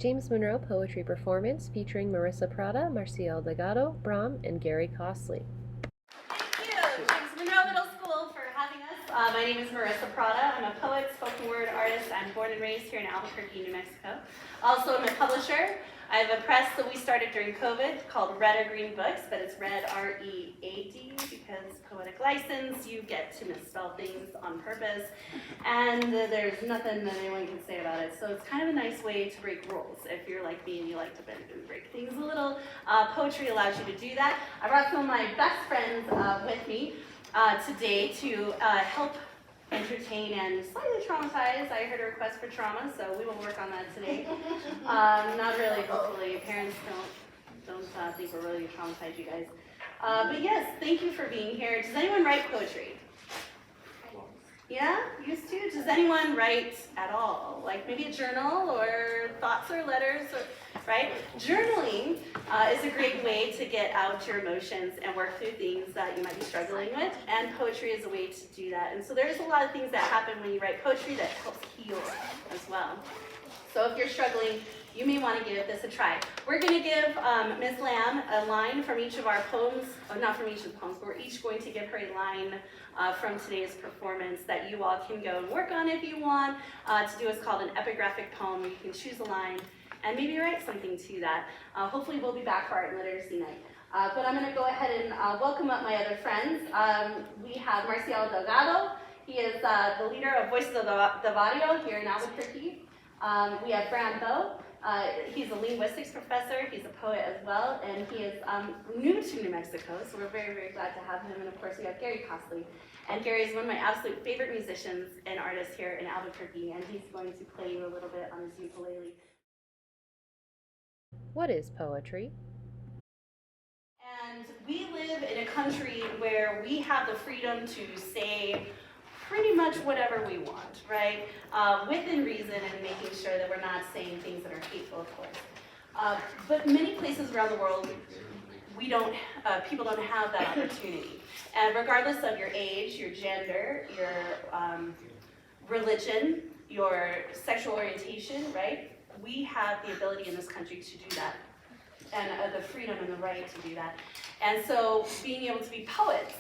James Monroe Poetry Performance featuring Marissa Prada, Marcial Delgado, Brahm, and Gary Costley. Thank you, James Monroe Middle School, for having us. My name is Marissa Prada. I'm a poet, spoken word artist. I'm born and raised here in Albuquerque, New Mexico. Also, I'm a publisher. I have a press that we started during COVID called Red or Green Books, but it's Red, R-E-A-D, because poetic license, you get to misspell things on purpose, and there's nothing that anyone can say about it. So it's kind of a nice way to break rules. If you're like me and you like to bend and break things a little, poetry allows you to do that. I brought some of my best friends with me today to help entertain and slightly traumatize. I heard a request for trauma, so we will work on that today. Not really, hopefully. Parents don't think we're really going to traumatize you guys. But yes, thank you for being here. Does anyone write poetry? Yeah? Used to? Does anyone write at all? Like maybe a journal or thoughts or letters, right? Journaling is a great way to get out your emotions and work through things that you might be struggling with, and poetry is a way to do that. And so there's a lot of things that happen when you write poetry that helps heal as well. So if you're struggling, you may want to give this a try. We're going to give Ms. Lamb a line from each of our poems, not from each of the poems, but we're each going to give her a line from today's performance that you all can go and work on if you want to do what's called an epigraphic poem, where you can choose a line and maybe write something to that. Hopefully we'll be back for art and literacy night. But I'm going to go ahead and welcome up my other friends. We have Marcial Delgado. He is the leader of Voices of the Barrio here in Albuquerque. We have Brahm. He's a linguistics professor. He's a poet as well, and he is new to New Mexico, so we're very, very glad to have him. And of course, we have Gary Costley. And Gary is one of my absolute favorite musicians and artists here in Albuquerque, and he's going to play you a little bit on his ukulele. What is poetry? And we live in a country where we have the freedom to say pretty much whatever we want, right? Within reason, and making sure that we're not saying things that are hateful, of course. But many places around the world, people don't have that opportunity. And regardless of your age, your gender, your religion, your sexual orientation, right? We have the ability in this country to do that, and the freedom and the right to do that. And so being able to be poets,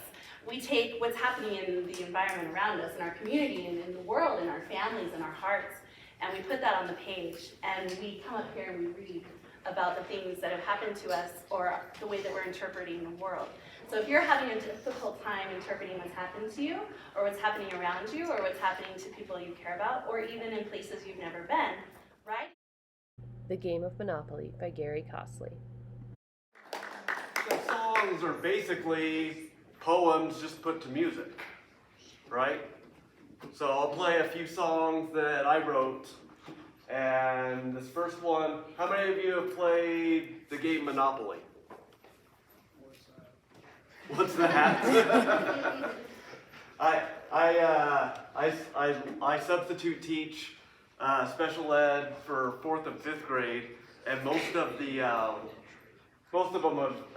we take what's happening in the environment around us, in our community, and in the world, in our families, in our hearts, and we put that on the page, and we come up here and we read about the things that have happened to us, or the way that we're interpreting the world. So if you're having a difficult time interpreting what's happened to you, or what's happening around you, or what's happening to people you care about, or even in places you've never been, right? The Game of Monopoly by Gary Costley. The songs are basically poems just put to music, right? So I'll play a few songs that I wrote, and this first one, how many of you have played the game Monopoly? What's that? I substitute teach special ed for 4th and 5th grade, and most of them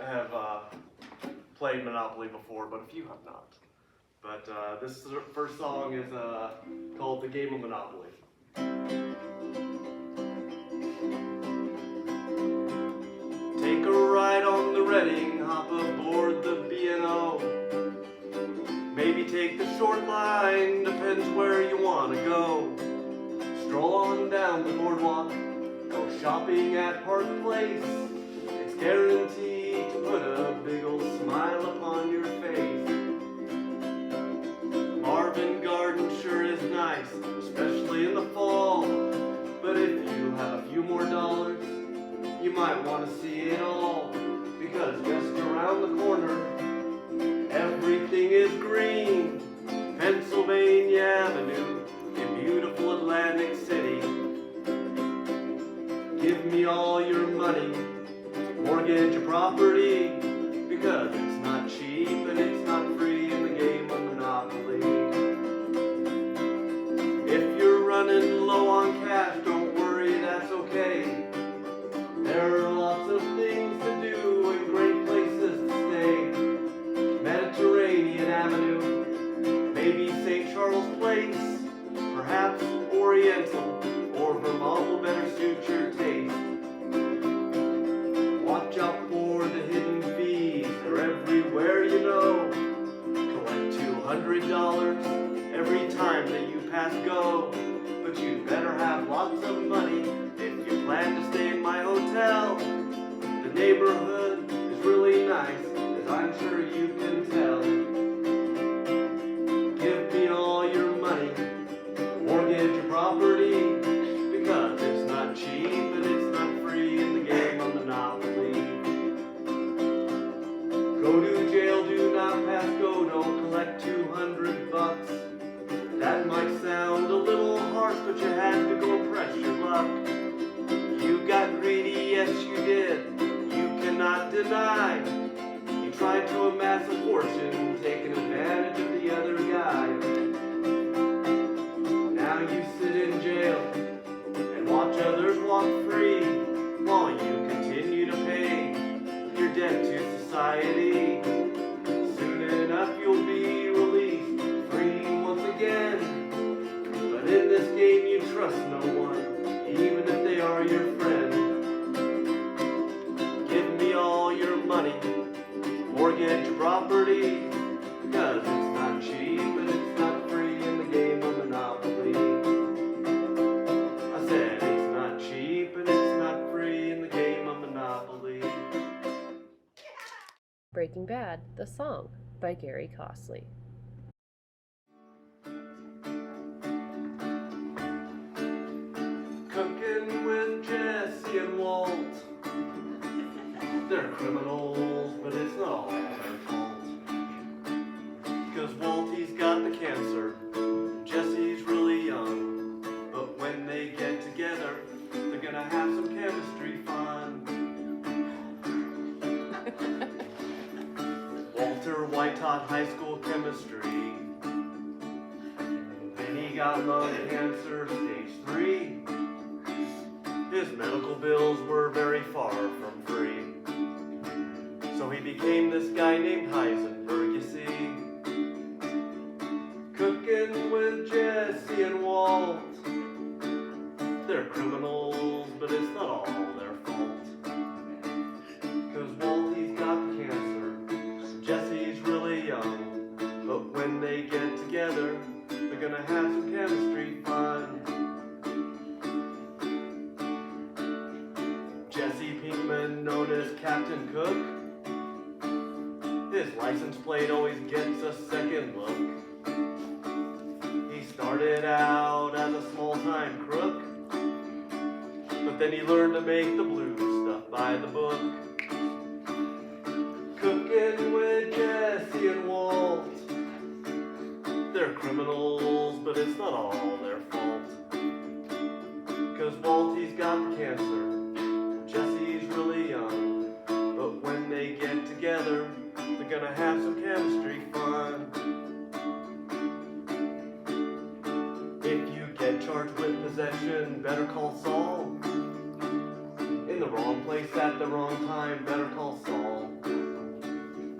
have played Monopoly before, but a few have not. But this first song is called The Game of Monopoly. Take a ride on the Reading, hop aboard the B&O. Maybe take the short line, depends where you want to go. Stroll on down the boardwalk, go shopping at Park Place. It's guaranteed to put a big old smile upon your face. Marvin Garden sure is nice, especially in the fall. But if you have a few more dollars, you might want to see it all. Because just around the corner, everything is green. Pennsylvania Avenue in beautiful Atlantic City. Give me all your money, mortgage your property, because it's not cheap and it's not free in the game of Monopoly. If you're running low on cash, don't worry, that's okay. There are lots of things to do and great places to stay. Mediterranean Avenue, maybe St. Charles Place, perhaps Oriental or Vermont will better suit your taste. lots of money if you plan to stay in my hotel. The neighborhood is really nice, as I'm sure you can tell. Give me all your money, mortgage your property, because it's not cheap and it's not free in the game of Monopoly. Go to jail, do not pass go, don't collect $200. That might sound a little harsh, but you had to go press your luck. You got greedy, yes you did, you cannot deny. You tried to amass a fortune, taking advantage of the other guy. Now you sit in jail and watch others walk free, while you continue to pay your debt to society. Soon enough you'll be released, free once again. But in this game you trust no one, even if they are your friend. Give me all your money, mortgage your property, because it's not cheap and it's not free in the game of Monopoly. I said it's not cheap and it's not free in the game of Monopoly. Breaking Bad, the song by Gary Costley. Cooking with Jesse and Walt. They're criminals, but it's not all their fault. Cause Waltie's got the cancer, Jesse's really young. But when they get together, they're gonna have some chemistry fun. Walter White taught high school chemistry. Then he got lung cancer, stage 3. His medical bills were very far from free. So he became this guy named Heisenberg, you see. Cooking with Jesse and Walt. They're criminals, but it's not all their fault. Cause Waltie's got cancer, Jesse's really young. But when they get together, they're gonna have some chemistry fun. Jesse Pinkman, known as Captain Cook, his license plate always gets a second look. He started out as a small-time crook, but then he learned to make the blues stuff by the book. Cooking with Jesse and Walt. They're criminals, but it's not all their fault. Cause Waltie's got the cancer, Jesse's really young. But when they get together, they're gonna have some chemistry fun. If you get charged with possession, better call Saul. In the wrong place at the wrong time, better call Saul.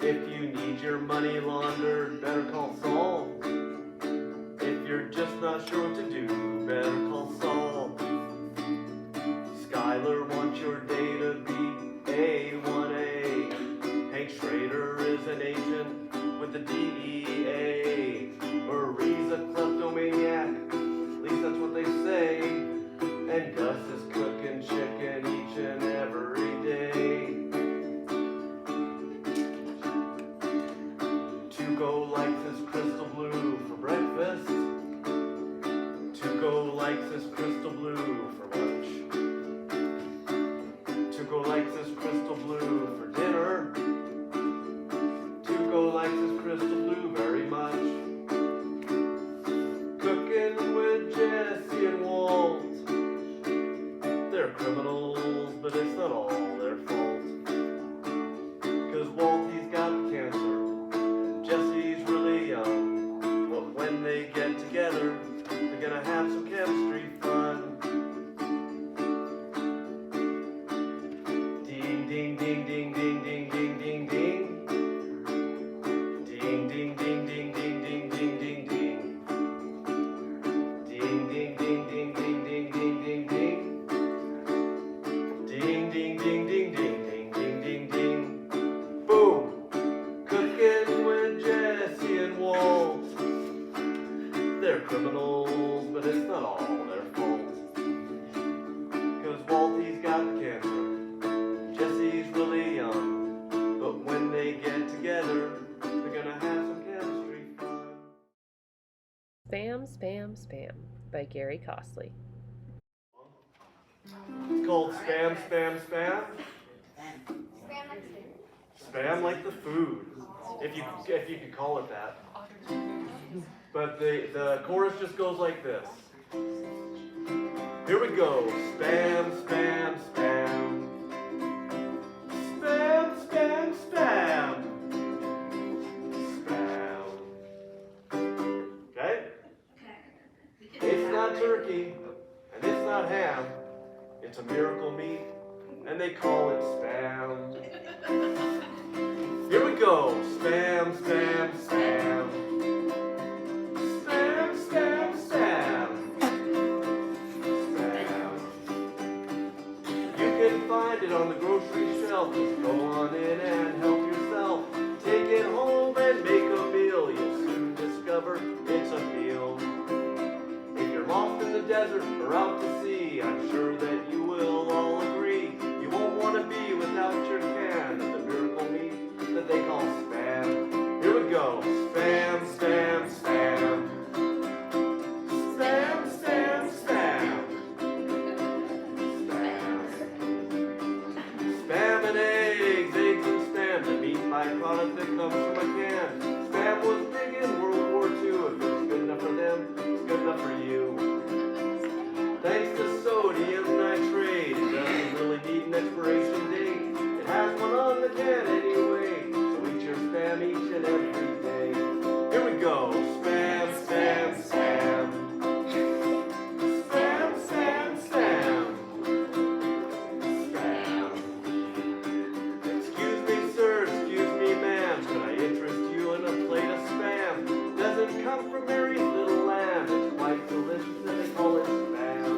If you need your money laundered, better call Saul. If you're just not sure what to do, better call Saul. Skylar wants your day to be A1A. Hank Schrader is an agent with the DEA. Marie's a kleptomaniac, at least that's what they say. And Gus is cooking chicken each and every day. Tuco likes his crystal blue for breakfast. Tuco likes his crystal blue for lunch. Tuco likes his crystal blue for dinner. Tuco likes his crystal blue very much. Cooking with Jesse and Walt. They're criminals, but it's not all their fault. Cause Waltie's got the cancer, Jesse's really young. But when they get together, they're gonna have some chemistry fun. Ding, ding, ding, ding, ding, ding, ding, ding, ding. Ding, ding, ding, ding, ding, ding, ding, ding, ding. Ding, ding, ding, ding, ding, ding, ding, ding, ding. Spam Spam by Gary Costley. It's called Spam, Spam, Spam. Spam like the food, if you could call it that. But the chorus just goes like this. Here we go. Spam, spam, spam. Spam, spam, spam. Spam. Okay? It's not turkey, and it's not ham. It's a miracle meat, and they call it spam. Here we go. Spam, spam, spam. Spam, spam, spam. Spam. You can find it on the grocery shelf. Just go on in and help yourself. Take it home and make a meal. You'll soon discover it's a meal. If you're lost in the desert or out to sea, I'm sure that you will all agree. You won't want to be without your can of the miracle meat that they call spam. Here we go. Spam, spam, spam. Spam, spam, spam. Spam. Spam and eggs, eggs and spam, the meat byproduct that comes from a can. Spam was big in World War II. If it was good enough for them, it's good enough for you. Thanks to sodium nitrate, it doesn't really need an expiration date. It has one on the can anyway, so eat your spam each and every day. Here we go. Spam, spam, spam. Spam, spam, spam. Spam. Excuse me, sir, excuse me, ma'am. Could I interest you in a plate of spam? Doesn't come from Mary's little lamb. It's quite delicious and they call it spam.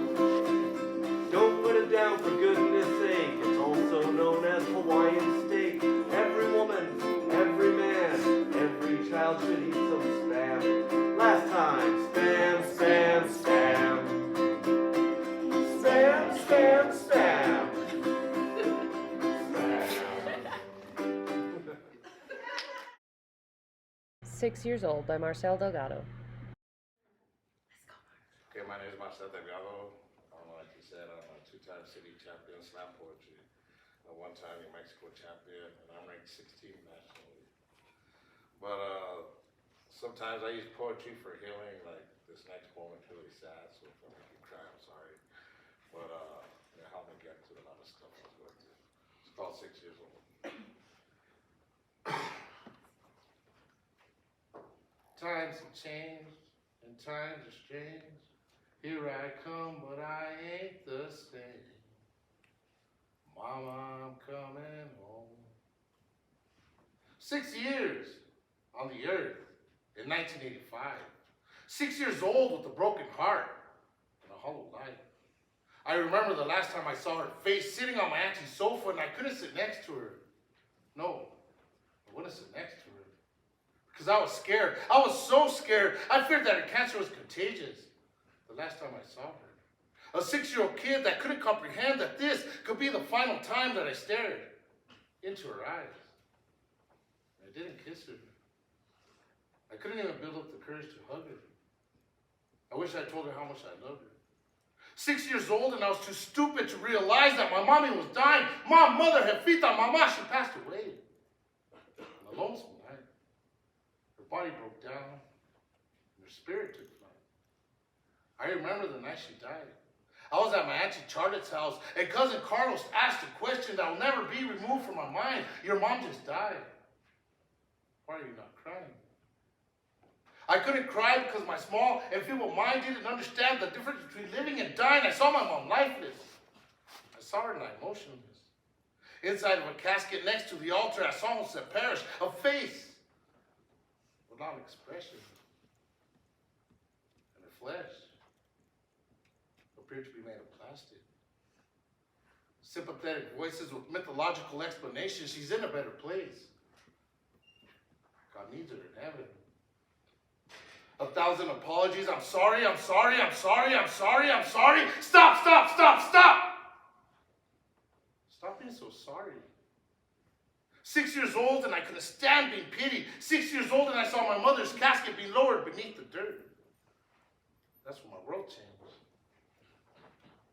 Don't put it down for goodness sake. It's also known as Hawaiian steak. Every woman, every man, every child should eat some spam. Last time, spam, spam, spam. Spam, spam, spam. Spam. 6 Years Old by Marcial Delgado. Okay, my name is Marcial Delgado. Like you said, I'm a two-time city champion slam poetry. One-time New Mexico champion, and I'm ranked 16 nationally. But sometimes I use poetry for healing. Like this next poem is really sad, so if I make you cry, I'm sorry. But it helped me get through a lot of stuff I was going through. It's called 6 Years Old. Times have changed, and times are strange. Here I come, but I ain't the same. Mama, I'm coming home. 6 years on the earth in 1985. 6 years old with a broken heart and a hollow life. I remember the last time I saw her face sitting on my auntie's sofa and I couldn't sit next to her. No, I wouldn't sit next to her. Because I was scared. I was so scared. I feared that her cancer was contagious. The last time I saw her. A 6-year-old kid that couldn't comprehend that this could be the final time that I stared into her eyes. I didn't kiss her. I couldn't even build up the courage to hug her. I wish I told her how much I loved her. 6 years old and I was too stupid to realize that my mommy was dying. My mother, Jefita, Mama, she passed away. On a lonesome night. Her body broke down and her spirit took flight. I remember the night she died. I was at my Auntie Charlotte's house, and Cousin Carlos asked a question that will never be removed from my mind. Your mom just died. Why are you not crying? I couldn't cry because my small and feeble mind didn't understand the difference between living and dying. I saw my mom lifeless. I saw her lie motionless. Inside of a casket next to the altar, I saw Jose perish, a face without expression. And her flesh appeared to be made of plastic. Sympathetic voices with mythological explanations. She's in a better place. God needs her in heaven. 1,000 apologies. I'm sorry, I'm sorry, I'm sorry, I'm sorry, I'm sorry. Stop, stop, stop, stop! Stop being so sorry. 6 years old and I couldn't stand being pitied. 6 years old and I saw my mother's casket be lowered beneath the dirt. That's when my world changed.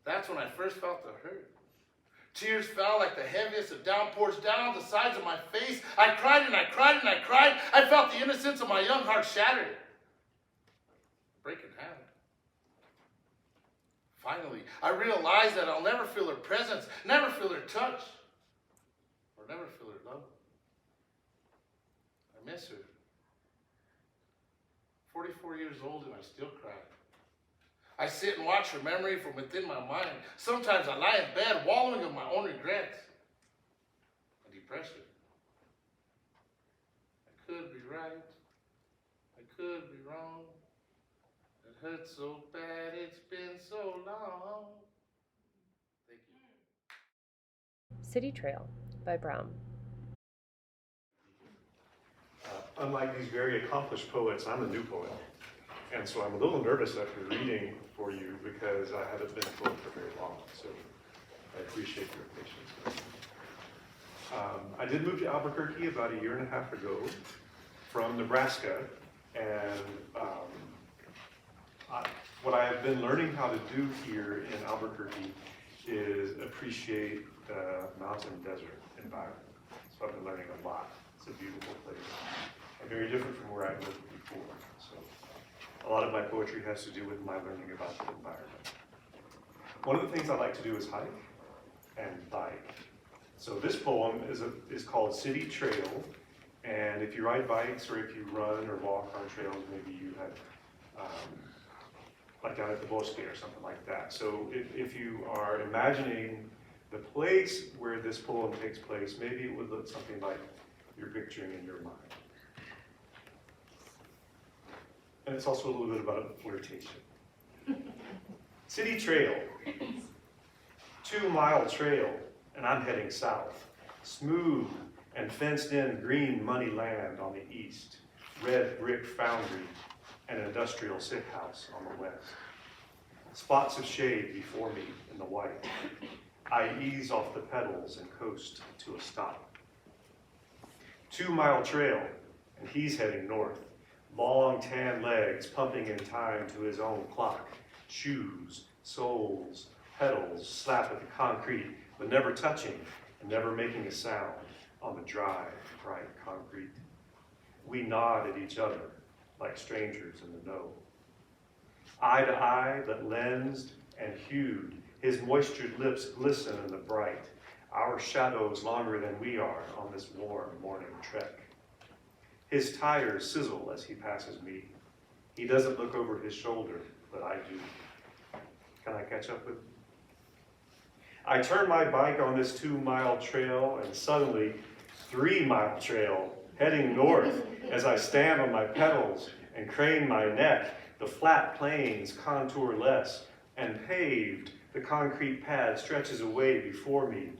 That's when I first felt the hurt. Tears fell like the heaviest of downpours down the sides of my face. I cried and I cried and I cried. I felt the innocence of my young heart shattered. Break in half. Finally, I realized that I'll never feel her presence, never feel her touch, or never feel her love. I miss her. 44 years old and I still cry. I sit and watch her memory from within my mind. Sometimes I lie in bed wallowing in my own regrets and depression. I could be right. I could be wrong. It hurts so bad, it's been so long. Thank you. City Trail by Brom. Unlike these very accomplished poets, I'm a new poet. And so I'm a little nervous after reading for you because I haven't been a poet for very long. So I appreciate your patience. I did move to Albuquerque about 1.5 years ago from Nebraska. And what I have been learning how to do here in Albuquerque is appreciate the mountain desert environment. So I've been learning a lot. It's a beautiful place and very different from where I lived before. So a lot of my poetry has to do with my learning about the environment. One of the things I like to do is hike and bike. So this poem is called City Trail, and if you ride bikes or if you run or walk on trails, maybe you have, like down at the Bosque or something like that. So if you are imagining the place where this poem takes place, maybe it would look something like you're picturing in your mind. And it's also a little bit about flirtation. City Trail, 2-mile trail, and I'm heading south. Smooth and fenced in green money land on the east, red brick foundry and industrial sick house on the west. Spots of shade before me in the white. I ease off the pedals and coast to a stop. 2-mile trail, and he's heading north. Long tan legs pumping in time to his own clock. Shoes, soles, pedals slap at the concrete, but never touching and never making a sound on the dry, bright concrete. We nod at each other like strangers in the know. Eye to eye that lensed and hued, his moistured lips glisten in the bright, our shadows longer than we are on this warm morning trek. His tires sizzle as he passes me. He doesn't look over his shoulder, but I do. Can I catch up with him? I turn my bike on this 2-mile trail, and suddenly 3-mile trail heading north as I stand on my pedals and crane my neck. The flat plains contour less, and paved, the concrete pad stretches away before me.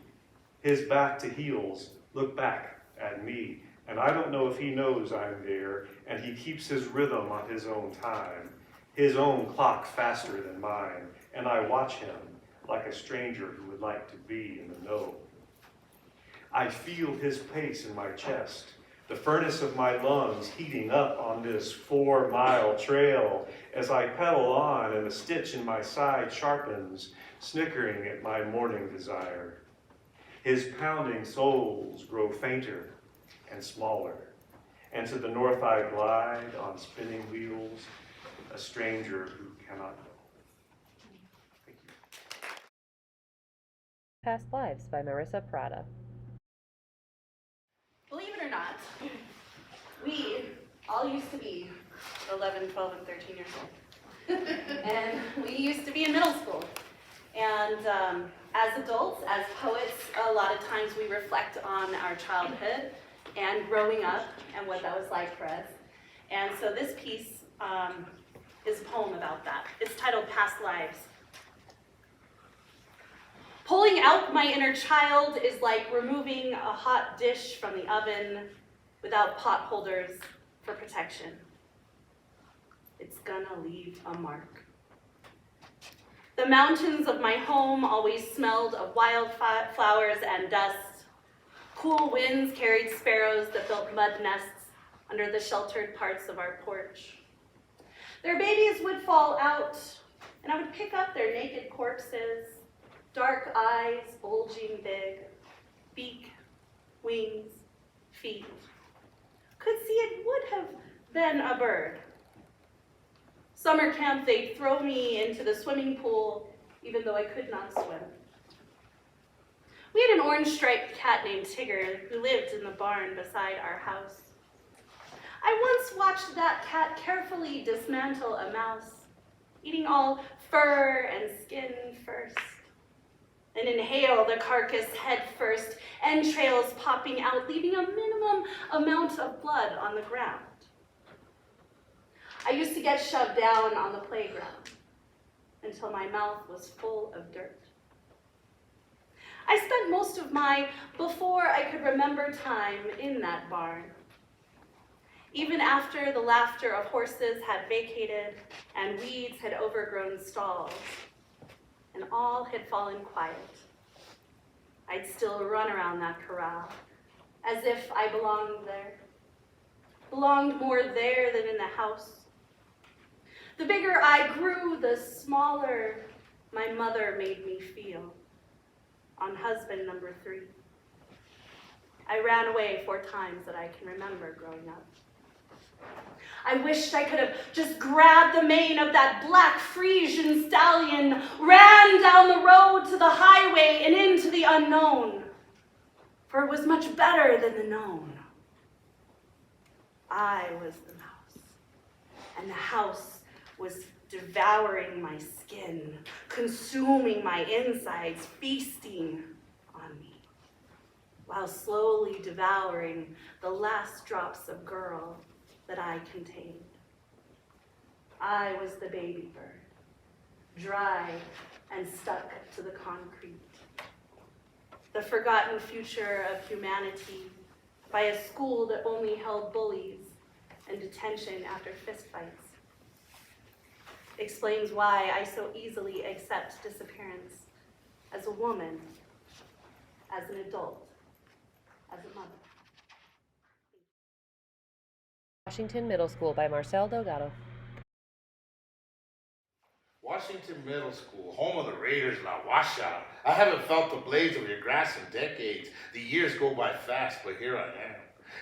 His back to heels look back at me, and I don't know if he knows I'm there, and he keeps his rhythm on his own time, his own clock faster than mine, and I watch him like a stranger who would like to be in the know. I feel his pace in my chest, the furnace of my lungs heating up on this 4-mile trail as I pedal on and the stitch in my side sharpens, snickering at my morning desire. His pounding soles grow fainter and smaller, and to the north I glide on spinning wheels, a stranger who cannot know. Thank you. Past Lives by Marissa Prada. Believe it or not, we all used to be 11, 12, and 13 years old. And we used to be in middle school. And as adults, as poets, a lot of times we reflect on our childhood and growing up and what that was like for us. And so this piece is a poem about that. It's titled Past Lives. Pulling out my inner child is like removing a hot dish from the oven without pot holders for protection. It's gonna leave a mark. The mountains of my home always smelled of wildflowers and dust. Cool winds carried sparrows that built mud nests under the sheltered parts of our porch. Their babies would fall out, and I would pick up their naked corpses, dark eyes bulging big, beak, wings, feet. Could see it would have been a bird. Summer camp, they'd throw me into the swimming pool, even though I could not swim. We had an orange-striped cat named Tigger who lived in the barn beside our house. I once watched that cat carefully dismantle a mouse, eating all fur and skin first, and inhale the carcass head first, entrails popping out, leaving a minimum amount of blood on the ground. I used to get shoved down on the playground until my mouth was full of dirt. I spent most of my before I could remember time in that barn. Even after the laughter of horses had vacated and weeds had overgrown stalls, and all had fallen quiet, I'd still run around that corral as if I belonged there, belonged more there than in the house. The bigger I grew, the smaller my mother made me feel. On husband number 3. I ran away 4 times that I can remember growing up. I wished I could have just grabbed the mane of that black Frisian stallion, ran down the road to the highway and into the unknown, for it was much better than the known. I was the mouse, and the house was devouring my skin, consuming my insides, feasting on me, while slowly devouring the last drops of girl that I contained. I was the baby bird, dry and stuck to the concrete. The forgotten future of humanity by a school that only held bullies and detention after fistfights. Explains why I so easily accept disappearance as a woman, as an adult, as a mother. Washington Middle School by Marcial Delgado. Washington Middle School, home of the Raiders, La Washout. I haven't felt the blades of your grass in decades. The years go by fast, but here I am.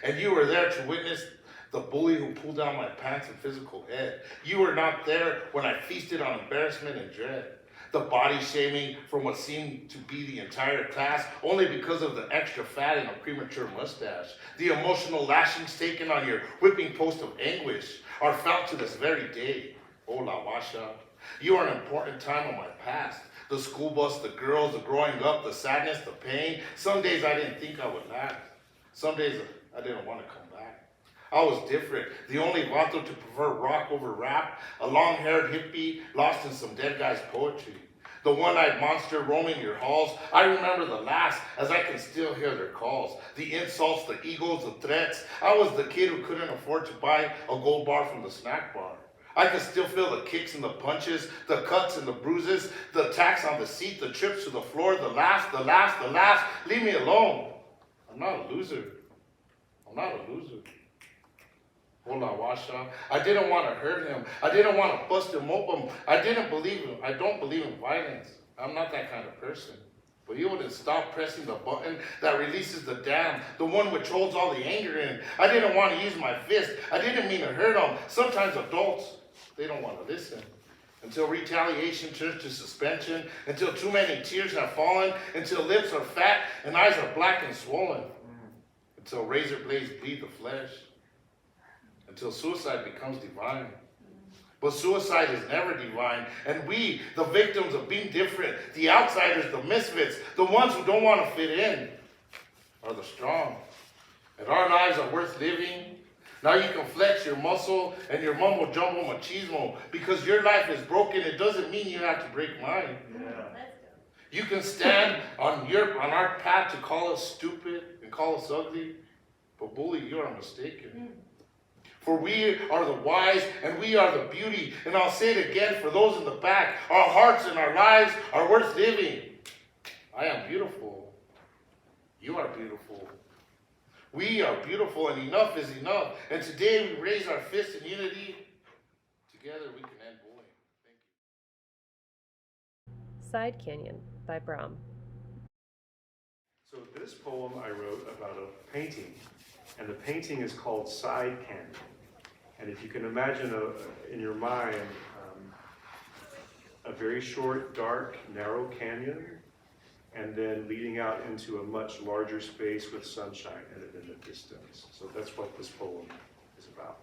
And you were there to witness the bully who pulled down my pants and physical head. You were not there when I feasted on embarrassment and dread. The body shaming from what seemed to be the entire class, only because of the extra fat and a premature mustache. The emotional lashings taken on your whipping post of anguish are felt to this very day. Oh, La Washa, you are an important time of my past. The school bus, the girls, the growing up, the sadness, the pain. Some days I didn't think I would last. Some days I didn't want to come back. I was different, the only vato to prefer rock over rap, a long-haired hippie lost in some dead guy's poetry. The one-eyed monster roaming your halls, I remember the laughs as I can still hear their calls. The insults, the egos, the threats. I was the kid who couldn't afford to buy a gold bar from the snack bar. I could still feel the kicks and the punches, the cuts and the bruises, the attacks on the seat, the trips to the floor, the laughs, the laughs, the laughs. Leave me alone. I'm not a loser. I'm not a loser. Hola, Washa. I didn't want to hurt him. I didn't want to bust him open. I don't believe in violence. I'm not that kind of person. But you wouldn't stop pressing the button that releases the dam, the one which holds all the anger in. I didn't want to use my fist. I didn't mean to hurt them. Sometimes adults, they don't want to listen. Until retaliation turns to suspension, until too many tears have fallen, until lips are fat and eyes are black and swollen, until razor blades bleed the flesh, until suicide becomes divine. But suicide is never divine, and we, the victims of being different, the outsiders, the misfits, the ones who don't want to fit in, are the strong. And our lives are worth living. Now you can flex your muscle and your mumbo jumbo machismo. Because your life is broken, it doesn't mean you have to break mine. Yeah. You can stand on our path to call us stupid and call us ugly, but bully, you are mistaken. For we are the wise and we are the beauty. And I'll say it again for those in the back. Our hearts and our lives are worth living. I am beautiful. You are beautiful. We are beautiful, and enough is enough. And today we raise our fists in unity to together we can end bullying. Thank you. Side Canyon by Brom. So this poem I wrote about a painting, and the painting is called Side Canyon. And if you can imagine in your mind a very short, dark, narrow canyon, and then leading out into a much larger space with sunshine in it in the distance. So that's what this poem is about.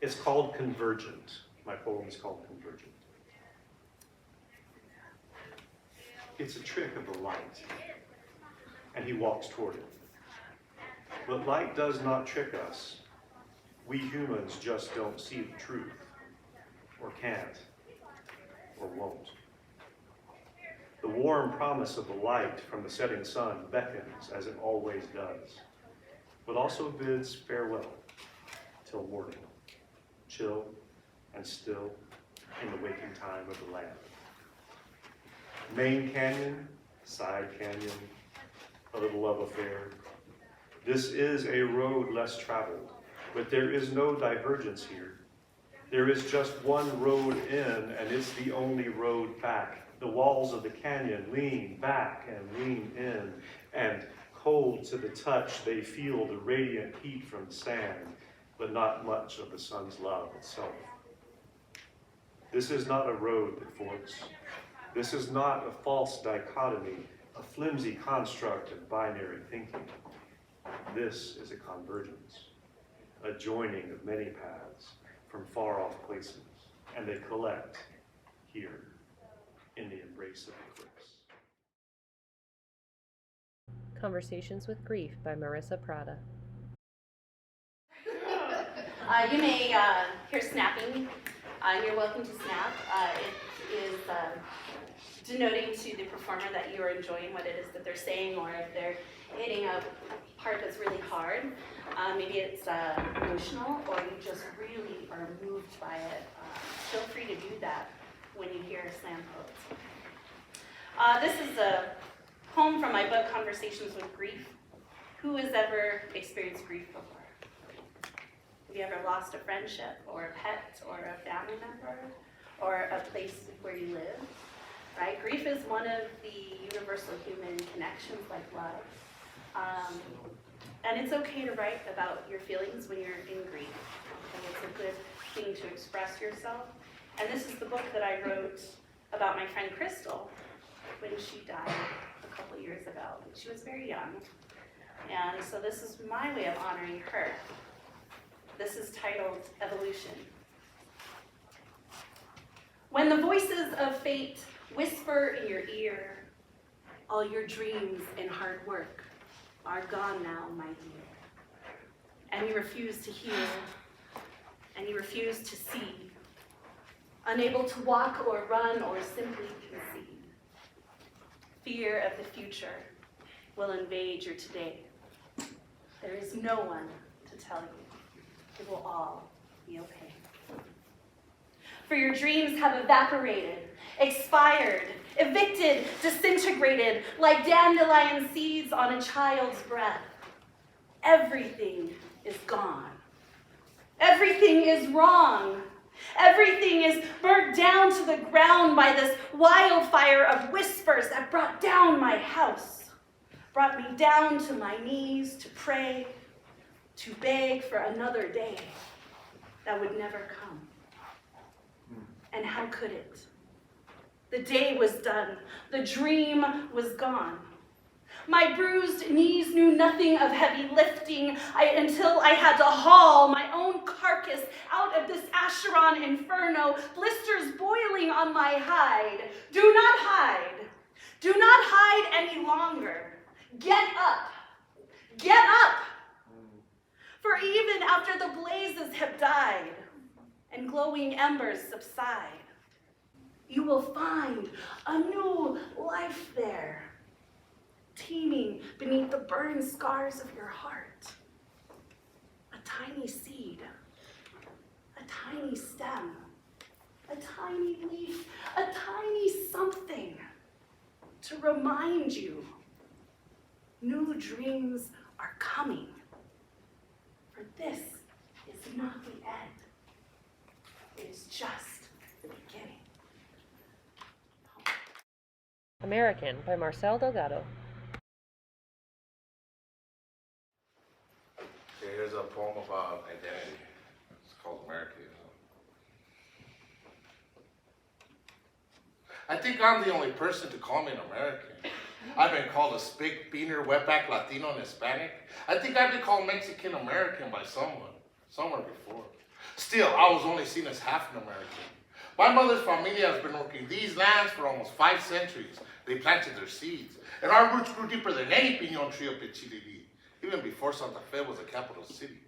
It's called Convergent. My poem is called Convergent. It's a trick of the light, and he walks toward it. But light does not trick us. We humans just don't see the truth, or can't, or won't. The warm promise of the light from the setting sun beckons as it always does, but also bids farewell till morning, chill and still in the waking time of the land. Main canyon, side canyon, a little love affair. This is a road less traveled, but there is no divergence here. There is just one road in, and it's the only road back. The walls of the canyon lean back and lean in, and cold to the touch, they feel the radiant heat from the sand, but not much of the sun's love itself. This is not a road that forks. This is not a false dichotomy, a flimsy construct of binary thinking. This is a convergence, a joining of many paths from far-off places, and they collect here in the embrace of the cliffs. Conversations with Grief by Marissa Prada. You may hear snapping, and you're welcome to snap. It is denoting to the performer that you are enjoying what it is that they're saying, or if they're hitting a part that's really hard. Maybe it's emotional, or you just really are moved by it. Feel free to do that when you hear slam poets. This is a poem from my book, Conversations with Grief. Who has ever experienced grief before? Have you ever lost a friendship, or a pet, or a family member, or a place where you live? Right? Grief is one of the universal human connections like love. And it's okay to write about your feelings when you're in grief. And it's a good thing to express yourself. And this is the book that I wrote about my friend Crystal when she died a couple years ago. She was very young. And so this is my way of honoring her. This is titled Evolution. When the voices of fate whisper in your ear, all your dreams and hard work are gone now, my dear. And you refuse to hear, and you refuse to see, unable to walk or run or simply concede. Fear of the future will invade your today. There is no one to tell you. It will all be okay. For your dreams have evaporated, expired, evicted, disintegrated, like dandelion seeds on a child's breath. Everything is gone. Everything is wrong. Everything is burnt down to the ground by this wildfire of whispers that brought down my house, brought me down to my knees to pray, to beg for another day that would never come. And how could it? The day was done. The dream was gone. My bruised knees knew nothing of heavy lifting until I had to haul my own carcass out of this Acheron inferno, blisters boiling on my hide. Do not hide. Do not hide any longer. Get up. Get up. For even after the blazes have died and glowing embers subside, you will find a new life there, teeming beneath the burned scars of your heart. A tiny seed, a tiny stem, a tiny leaf, a tiny something to remind you new dreams are coming. For this is not the end. just the beginning. American by Marcial Delgado. Okay, here's a poem about identity. It's called American. I think I'm the only person to call me an American. I've been called a spick, beaner, wetback, Latino, and Hispanic. I think I've been called Mexican American by someone, somewhere before. Still, I was only seen as half an American. My mother's familia has been working these lands for almost 5 centuries. They planted their seeds, and our roots grew deeper than any piñon tree of Pichilili, even before Santa Fe was a capital city.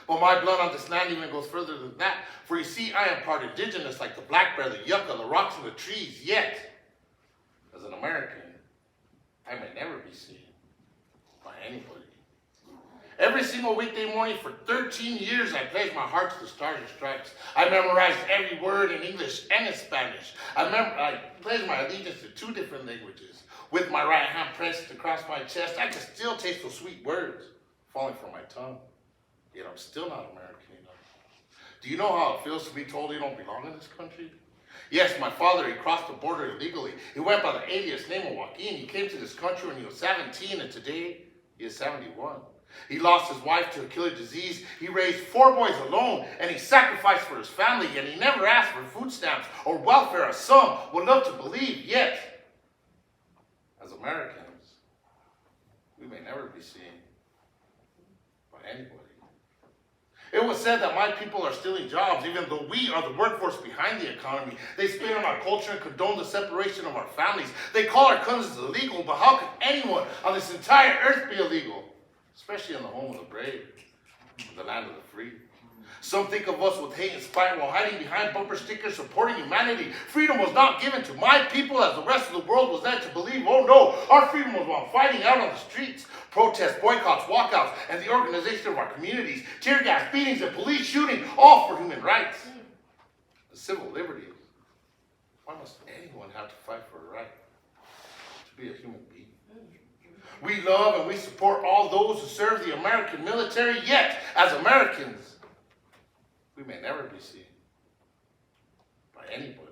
But my blood on this land even goes further than that, for you see, I am part indigenous like the black bear, the yucca, the rocks, and the trees, yet, as an American, I may never be seen by anybody. Every single weekday morning for 13 years, I pledged my heart to the Stars and Stripes. I memorized every word in English and in Spanish. I pledged my allegiance to 2 different languages. With my right hand pressed across my chest, I can still taste those sweet words falling from my tongue. Yet I'm still not American enough. Do you know how it feels to be told you don't belong in this country? Yes, my father, he crossed the border illegally. He went by the alias name of Joaquin. He came to this country when he was 17, and today he is 71. He lost his wife to a killer disease. He raised 4 boys alone, and he sacrificed for his family, and he never asked for food stamps or welfare, as some would love to believe. Yet, as Americans, we may never be seen by anybody. It was said that my people are stealing jobs, even though we are the workforce behind the economy. They spit on our culture and condone the separation of our families. They call our cousins illegal, but how could anyone on this entire earth be illegal? Especially in the home of the brave, the land of the free. Some think of us with hate and spite while hiding behind bumper stickers supporting humanity. Freedom was not given to my people as the rest of the world was led to believe. Oh no, our freedom was while fighting out on the streets. Protests, boycotts, walkouts, and the organization of our communities. Tear gas, beatings, and police shooting, all for human rights. The civil liberties. Why must anyone have to fight for a right to be a human being? We love and we support all those who serve the American military, yet, as Americans, we may never be seen by anybody.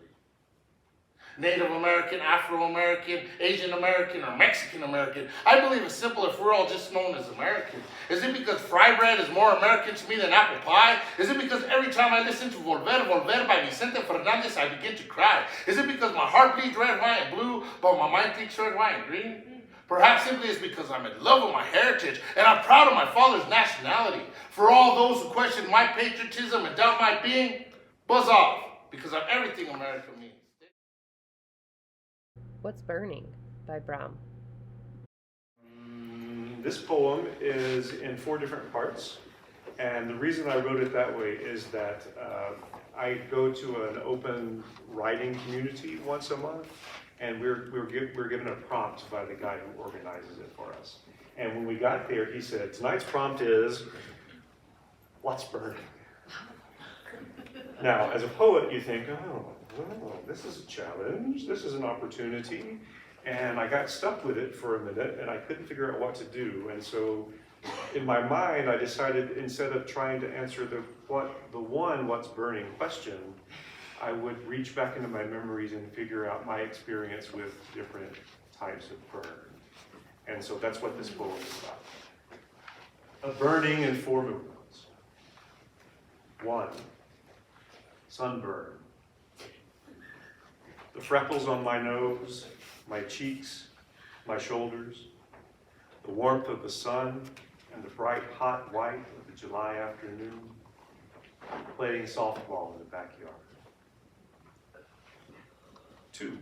Native American, Afro-American, Asian American, or Mexican American. I believe it's simple if we're all just known as American. Is it because fry bread is more American to me than apple pie? Is it because every time I listen to Volver, Volver by Vicente Fernandez, I begin to cry? Is it because my heart bleeds red, white, and blue, but my mind thinks red, white, and green? Perhaps simply it's because I'm in love with my heritage, and I'm proud of my father's nationality. For all those who question my patriotism and doubt my being, buzz off, because I'm everything America means. What's Burning by Bram. This poem is in 4 different parts, and the reason I wrote it that way is that I go to an open writing community once a month, and we're given a prompt by the guy who organizes it for us. And when we got there, he said, tonight's prompt is, what's burning? Now, as a poet, you think, oh, well, this is a challenge, this is an opportunity, and I got stuck with it for a minute, and I couldn't figure out what to do, and so in my mind, I decided instead of trying to answer the what's burning question, I would reach back into my memories and figure out my experience with different types of burn. And so that's what this poem is about. A burning in 4 movements. 1, sunburn. The freckles on my nose, my cheeks, my shoulders, the warmth of the sun and the bright hot white of the July afternoon, playing softball in the backyard. 2,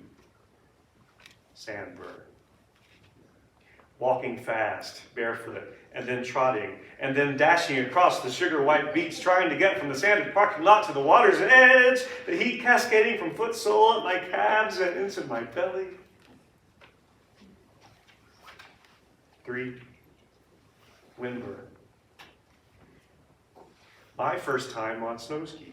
sandburn. Walking fast, barefoot, and then trotting, and then dashing across the sugar white beach, trying to get from the sanded parking lot to the water's edge, the heat cascading from foot sole up my calves and into my belly. 3, windburn. My first time on snow skis.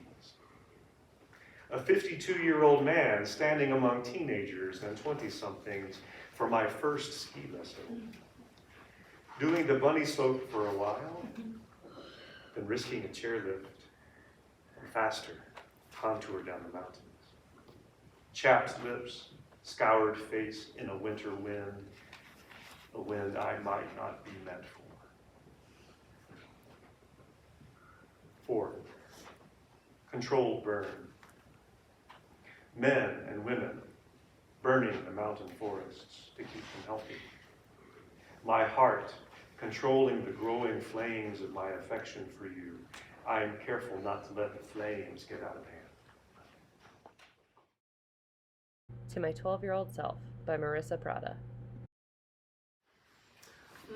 A 52-year-old man standing among teenagers and 20-somethings for my first ski lesson. Doing the bunny slope for a while, then risking a chairlift, and faster, contour down the mountains. Chapped lips, scoured face in a winter wind, a wind I might not be meant for. 4. Controlled burn. Men and women burning the mountain forests to keep them healthy. My heart controlling the growing flames of my affection for you. I am careful not to let the flames get out of hand. To My 12-Year-Old Self by Marissa Prada.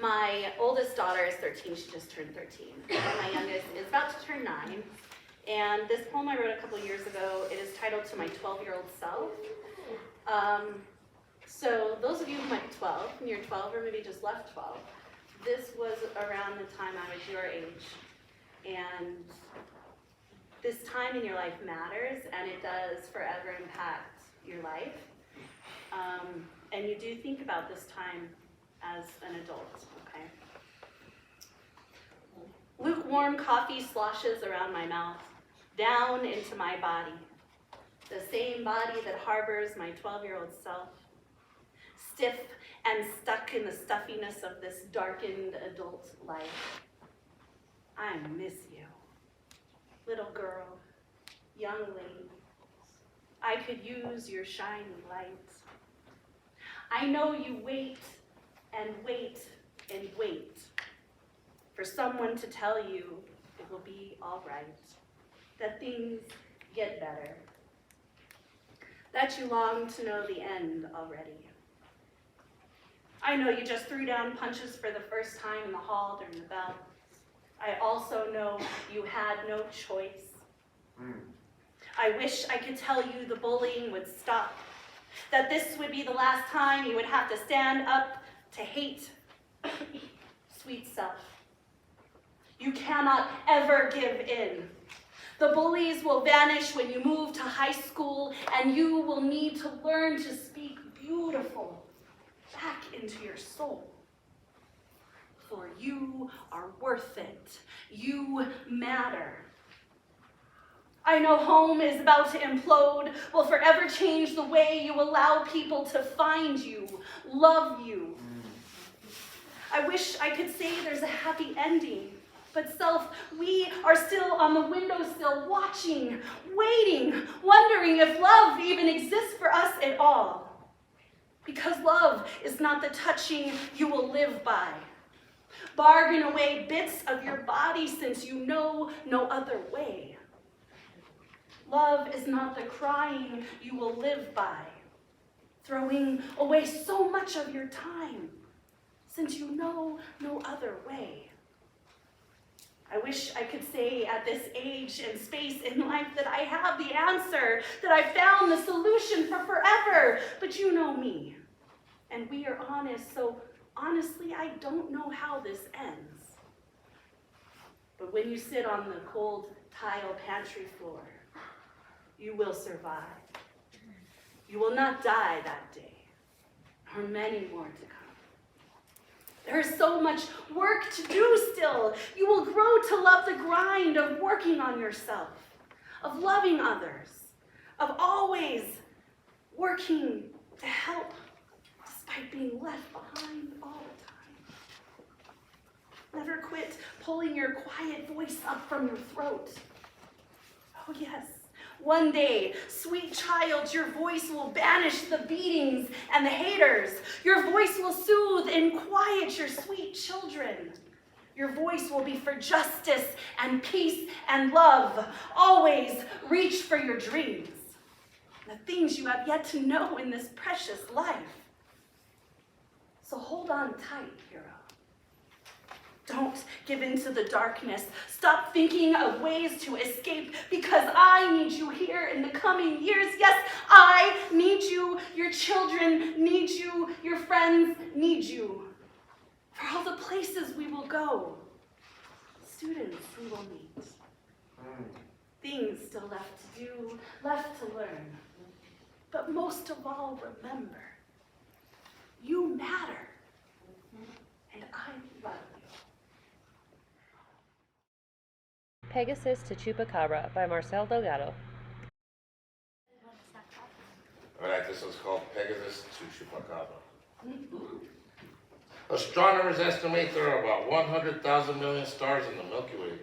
My oldest daughter is 13, she just turned 13. My youngest is about to turn 9. And this poem I wrote a couple years ago, it is titled To My 12-Year-Old Self. So those of you who might be 12, and you're 12 or maybe just left 12, this was around the time I was your age. And this time in your life matters, and it does forever impact your life. And you do think about this time as an adult, okay? Lukewarm coffee sloshes around my mouth, down into my body, the same body that harbors my 12-year-old self, stiff and stuck in the stuffiness of this darkened adult life. I miss you, little girl, young lady. I could use your shiny light. I know you wait and wait and wait for someone to tell you it will be all right, that things get better, that you long to know the end already. I know you just threw down punches for the first time in the hall during the bell. I also know you had no choice. I wish I could tell you the bullying would stop, that this would be the last time you would have to stand up to hate. Sweet self, you cannot ever give in. The bullies will vanish when you move to high school, and you will need to learn to speak beautiful back into your soul. For you are worth it. You matter. I know home is about to implode, will forever change the way you allow people to find you, love you. I wish I could say there's a happy ending, but self, we are still on the windowsill watching, waiting, wondering if love even exists for us at all. Because love is not the touching you will live by. Bargain away bits of your body since you know no other way. Love is not the crying you will live by, throwing away so much of your time, since you know no other way. I wish I could say at this age and space in life that I have the answer, that I found the solution for forever, but you know me, and we are honest, so honestly, I don't know how this ends. But when you sit on the cold tile pantry floor, you will survive. You will not die that day, or many more to come. There is so much work to do still. You will grow to love the grind of working on yourself, of loving others, of always working to help despite being left behind all the time. Never quit pulling your quiet voice up from your throat. Oh yes, one day, sweet child, your voice will banish the beatings and the haters. Your voice will soothe and quiet your sweet children. Your voice will be for justice and peace and love. Always reach for your dreams, the things you have yet to know in this precious life. So hold on tight, hero. Don't give in to the darkness. Stop thinking of ways to escape, because I need you here in the coming years. Yes, I need you. Your children need you. Your friends need you. For all the places we will go, students we will meet, things still left to do, left to learn. But most of all, remember, you matter, and I love you. Pegasus to Chupacabra by Marcial Delgado. this one's called Pegasus to Chupacabra. Astronomers estimate there are about 100,000 million stars in the Milky Way.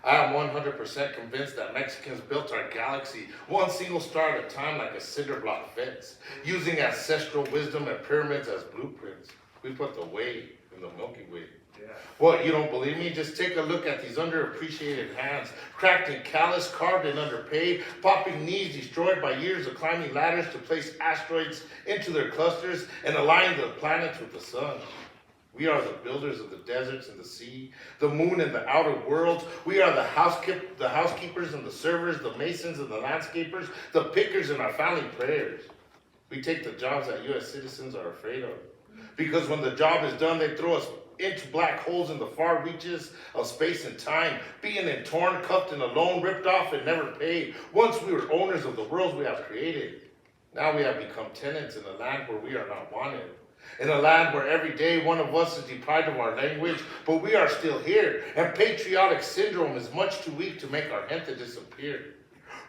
I am 100% convinced that Mexicans built our galaxy one single star at a time like a cinder block fence, using ancestral wisdom and pyramids as blueprints. We put the way in the Milky Way. Yeah. What, you don't believe me? Just take a look at these underappreciated hands, cracked and calloused, carved and underpaid, popping knees destroyed by years of climbing ladders to place asteroids into their clusters and align the planets with the sun. We are the builders of the deserts and the sea, the moon and the outer worlds. We are the housekeepers and the servers, the masons and the landscapers, the pickers in our family prayers. We take the jobs that U.S. citizens are afraid of. Because when the job is done, they throw us into black holes in the far reaches of space and time, beaten and torn, cuffed and alone, ripped off and never paid. Once we were owners of the worlds we have created. Now we have become tenants in a land where we are not wanted. In a land where every day one of us is deprived of our language, but we are still here, and patriotic syndrome is much too weak to make our gente disappear.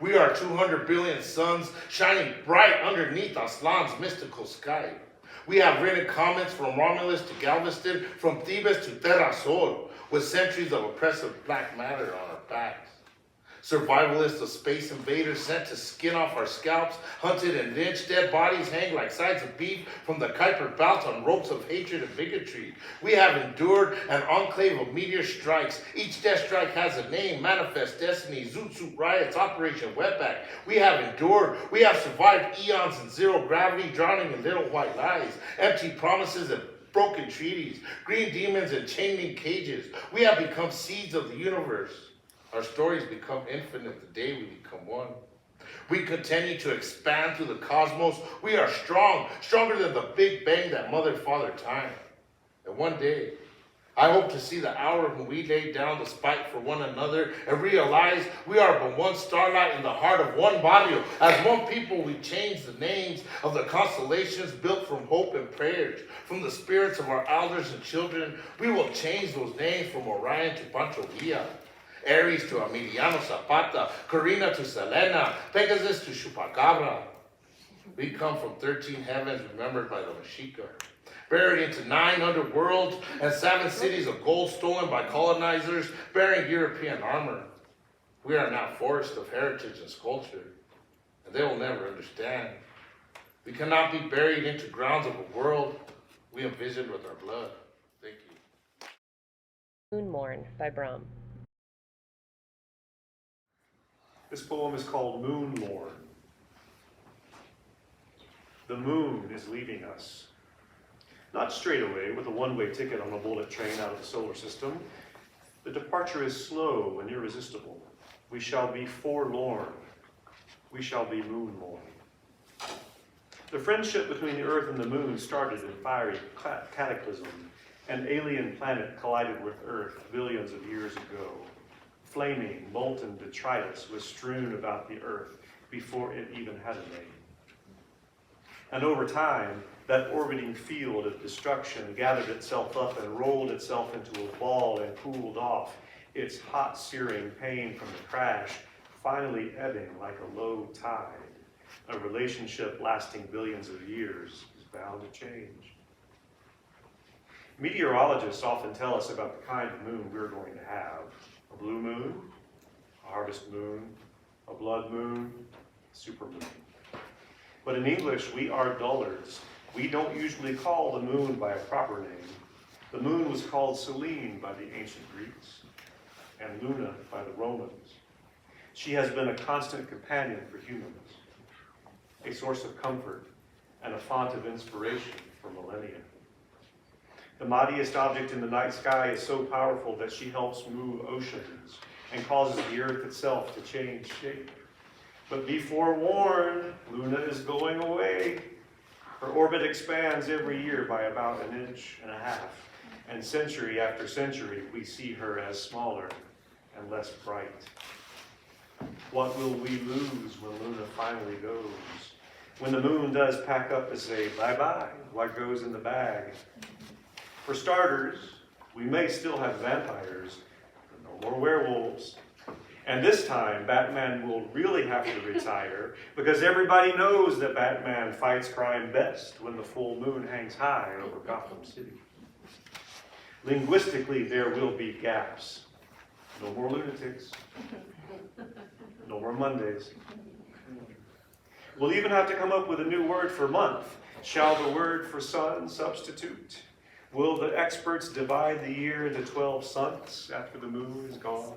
We are 200 billion suns shining bright underneath Aslan's mystical sky. We have written comments from Romulus to Galveston, from Thebes to Terra Sol, with centuries of oppressive black matter on our backs. Survivalists of space invaders sent to skin off our scalps, hunted and lynched, dead bodies hang like sides of beef from the Kuiper Belt on ropes of hatred and bigotry. We have endured an enclave of meteor strikes. Each death strike has a name: Manifest Destiny, Zoot Suit Riots, Operation Wetback. We have endured, we have survived eons in zero gravity, drowning in little white lies, empty promises and broken treaties, green demons and chain-link cages. We have become seeds of the universe. Our stories become infinite the day we become one. We continue to expand through the cosmos. We are strong, stronger than the Big Bang that mothered Father Time. And one day, I hope to see the hour when we lay down the spike for one another and realize we are but one starlight in the heart of one body. As one people, we change the names of the constellations built from hope and prayers, from the spirits of our elders and children. We will change those names from Orion to Pancho Villa, Aries to Emiliano Zapata, Corina to Selena, Pegasus to Chupacabra. We come from 13 heavens remembered by the Mexica, buried into 9 underworlds and 7 cities of gold stolen by colonizers bearing European armor. We are now forests of heritage and sculpture, and they will never understand. We cannot be buried into grounds of a world we envisioned with our blood. Thank you. Moon Morn by Brahm. This poem is called Moon Morn. The moon is leaving us. Not straight away with a one-way ticket on a bullet train out of the solar system. The departure is slow and irresistible. We shall be forlorn. We shall be moon morn. The friendship between the Earth and the moon started in fiery cataclysm. An alien planet collided with Earth billions of years ago. Flaming, molten detritus was strewn about the Earth before it even had a name. And over time, that orbiting field of destruction gathered itself up and rolled itself into a ball and cooled off, its hot, searing pain from the crash finally ebbing like a low tide. A relationship lasting billions of years is bound to change. Meteorologists often tell us about the kind of moon we're going to have. A blue moon, a harvest moon, a blood moon, a supermoon. But in English, we are dullards. We don't usually call the moon by a proper name. The moon was called Selene by the ancient Greeks and Luna by the Romans. She has been a constant companion for humans, a source of comfort and a font of inspiration for millennia. The mightiest object in the night sky is so powerful that she helps move oceans and causes the earth itself to change shape. But be forewarned, Luna is going away. Her orbit expands every year by about 1.5 inches, and century after century we see her as smaller and less bright. What will we lose when Luna finally goes? When the moon does pack up to say bye-bye, what goes in the bag? For starters, we may still have vampires, but no more werewolves. And this time, Batman will really have to retire because everybody knows that Batman fights crime best when the full moon hangs high over Gotham City. Linguistically, there will be gaps. No more lunatics. No more Mondays. We'll even have to come up with a new word for month. Shall the word for sun substitute? Will the experts divide the year into 12 suns after the moon is gone?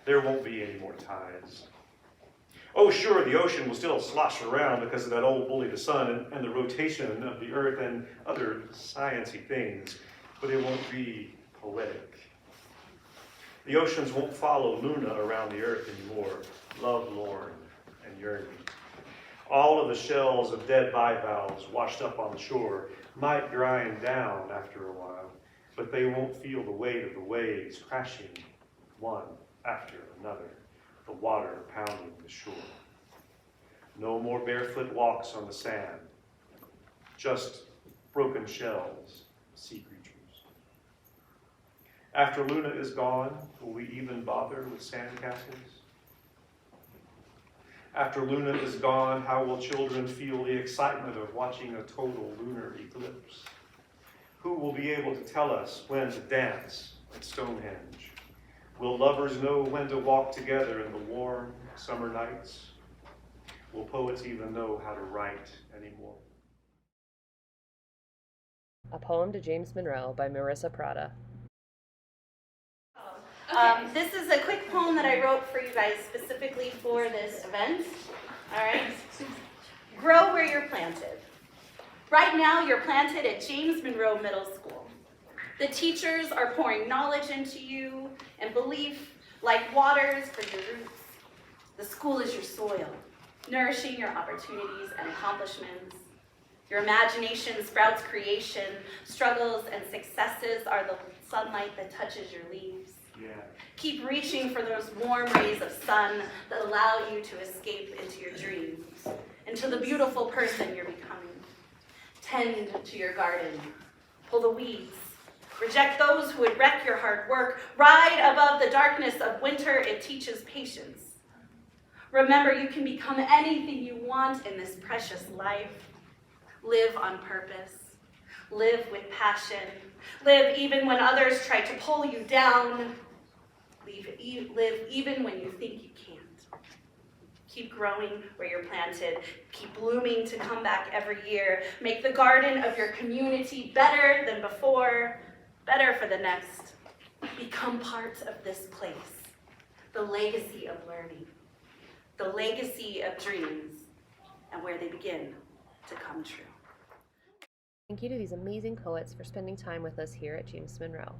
There won't be any more tides. Oh, sure, the ocean will still slosh around because of that old bully, the sun, and the rotation of the earth and other sciencey things, but it won't be poetic. The oceans won't follow Luna around the earth anymore, lovelorn and yearning. All of the shells of dead bivalves washed up on the shore might grind down after a while, but they won't feel the weight of the waves crashing one after another, the water pounding the shore. No more barefoot walks on the sand, just broken shells, sea creatures. After Luna is gone, will we even bother with sandcastles? After Luna is gone, how will children feel the excitement of watching a total lunar eclipse? Who will be able to tell us when to dance at Stonehenge? Will lovers know when to walk together in the warm summer nights? Will poets even know how to write anymore? A Poem to James Monroe by Marissa Prada. This is a quick poem that I wrote for you guys specifically for this event. All right? Grow where you're planted. Right now, you're planted at James Monroe Middle School. The teachers are pouring knowledge into you and belief like waters for your roots. The school is your soil, nourishing your opportunities and accomplishments. Your imagination sprouts creation. Struggles and successes are the sunlight that touches your leaves. Yeah. Keep reaching for those warm rays of sun that allow you to escape into your dreams, into the beautiful person you're becoming. Tend to your garden. Pull the weeds. Reject those who would wreck your hard work. Ride above the darkness of winter. It teaches patience. Remember, you can become anything you want in this precious life. Live on purpose. Live with passion. Live even when others try to pull you down. Live even when you think you can't. Keep growing where you're planted. Keep blooming to come back every year. Make the garden of your community better than before, better for the next. Become part of this place. The legacy of learning. The legacy of dreams, and where they begin to come true. Thank you to these amazing poets for spending time with us here at James Monroe.